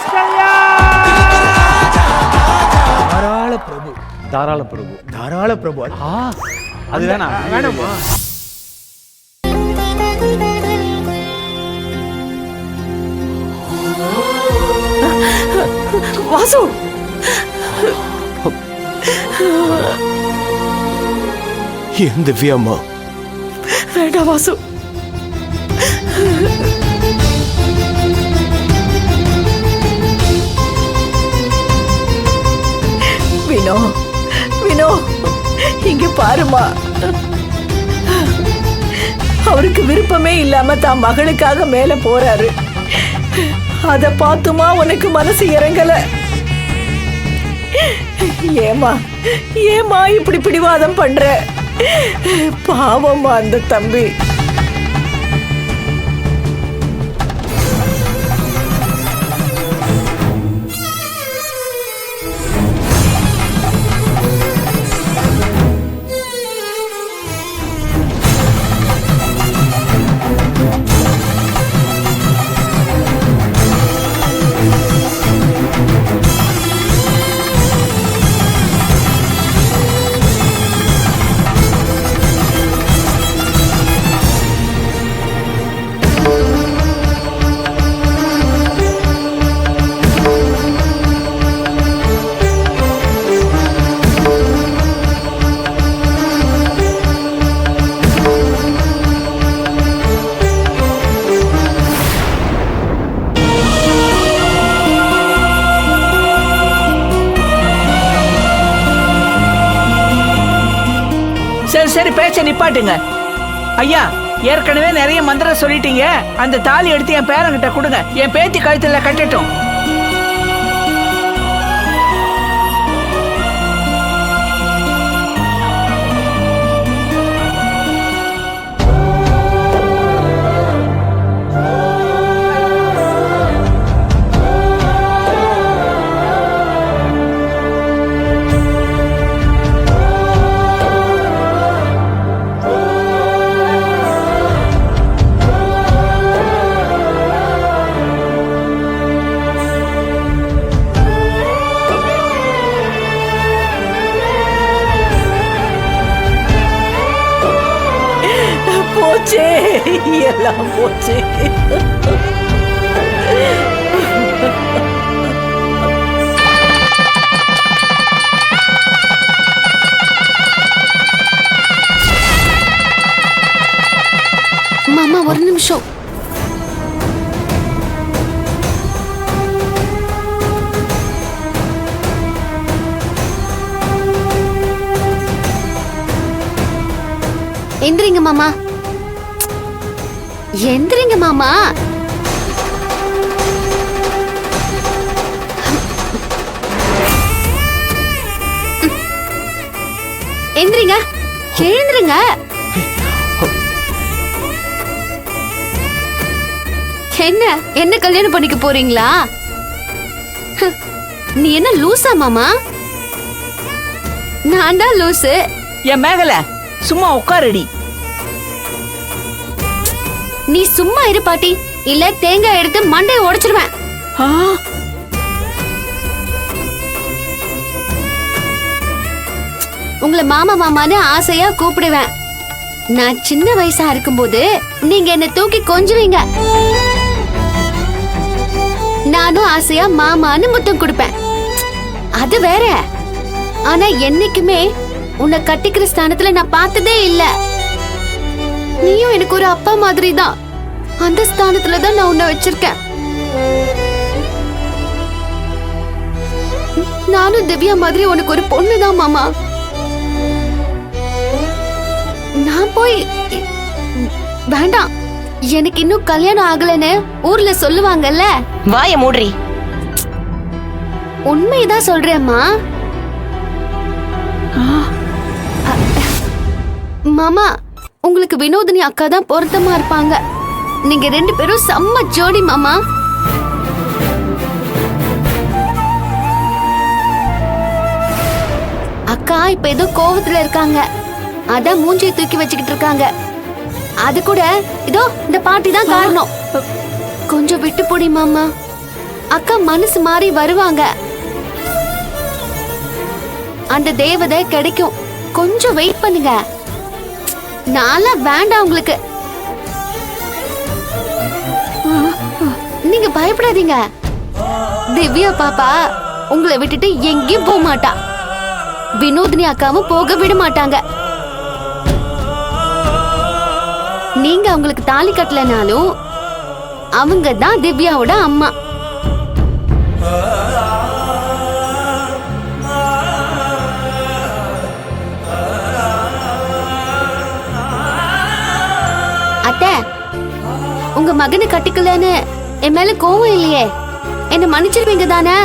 கௌசல்யா தாராள பிரபு தாராள பிரபு. தாராள பிரபு அது வேணாம். வேணாமா? வாசு, என் திவ்யாம்மா வேண்டாம் வாசு. வினோ, வினோ, இங்க பாருமா. அவருக்கு விருப்பமே இல்லாம தான் மகளுக்காக மேல போறாரு. அத பார்த்துமா உனக்கு மனசு இறங்கல? ஏமா ஏமா இப்படி பிடிவாதம் பண்ற? பாவமா அந்த தம்பி. சரி சரி, பேச்ச நிப்பாட்டுங்க. ஐயா, ஏற்கனவே நிறைய மந்திரம் சொல்லிட்டீங்க. அந்த தாலி எடுத்து என் பேரங்கிட்ட கொடுங்க. என் பேத்தி கழுத்துல கட்டட்டும். போச்சே, எல்லாம் போச்சே. மாமா ஒரு நிமிஷம். எந்திரிங்க மாமா, எந்திரிங்க மாமா. எந்திரிங்க, எழுந்திருங்க. என்ன என்ன கல்யாணம் பண்ணிக்க போறீங்களா? நீ என்ன லூசா மாமா? நான் தான் லூசு. என் மேகல சும்மா உட்காரடி. நீ சும்மா இரு பாட்டி, இல்ல தேங்காய் எடுத்து மண்டையை உடைச்சிருவேன். உங்களை மாமா மாமான்னு ஆசையா கூப்பிடுவேன். நான் சின்ன வயசா இருக்கும்போது நீங்க என்ன தூக்கி கொஞ்சுவீங்க. நானும் ஆசையா மாமான்னு முத்தம் கொடுப்பேன். அது வேற. ஆனா என்னைக்குமே உன்னை கட்டிக்கிற ஸ்தானத்துல நான் பார்த்ததே இல்ல. நீயும் எனக்கு ஒரு அப்பா மாதிரி தான். அந்த ஸ்தானத்துல தான் நான் உன்னை வச்சிருக்கேன். நானும் திவ்யா மாதிரி உனக்கு ஒரு பொண்ணுதான் மாமா. நான் போய் வேண்டாம், எனக்கு இன்னும் கல்யாணம் ஆகலன்னு ஊர்ல சொல்லுவாங்கல்ல. வாய மூடுறி. உண்மையதான் சொல்றேம்மா. மாமா, உங்களுக்கு வினோதினி அக்கா தான் பொருத்தமா இருப்பாங்க. நீங்க ரெண்டு பேரும் செம்ம ஜோடி மாமா. அக்கா இப்ப ஏதோ கோவத்துல இருக்காங்க. அதான் மூஞ்சியை தூக்கி வச்சுக்கிட்டு இருக்காங்க. அது கூட இதோ இந்த பாட்டி தான் காரணம். கொஞ்சம் விட்டு போடி மாமா. அக்கா மனசு மாறி வருவாங்க. அந்த தேவதை கிடைக்கும். கொஞ்சம் வெயிட் பண்ணுங்க. நாளா வேண்டாம் உங்களுக்கு. நீங்க பயப்படாதீங்க. திவ்யா பாப்பா உங்களை விட்டுட்டு எங்கேயும் போக மாட்டா. வினோதினி அக்காவும் போக விட மாட்டாங்க. நீங்க அவங்களுக்கு தாலி கட்டலனாலும் அவங்க தான் திவ்யாவோட அம்மா. அத்தை, உங்க மகனை கட்டிக்கலன்னு என் மேல கோவம் இல்லையே? என்ன மன்னிச்சிருவீங்க தானே?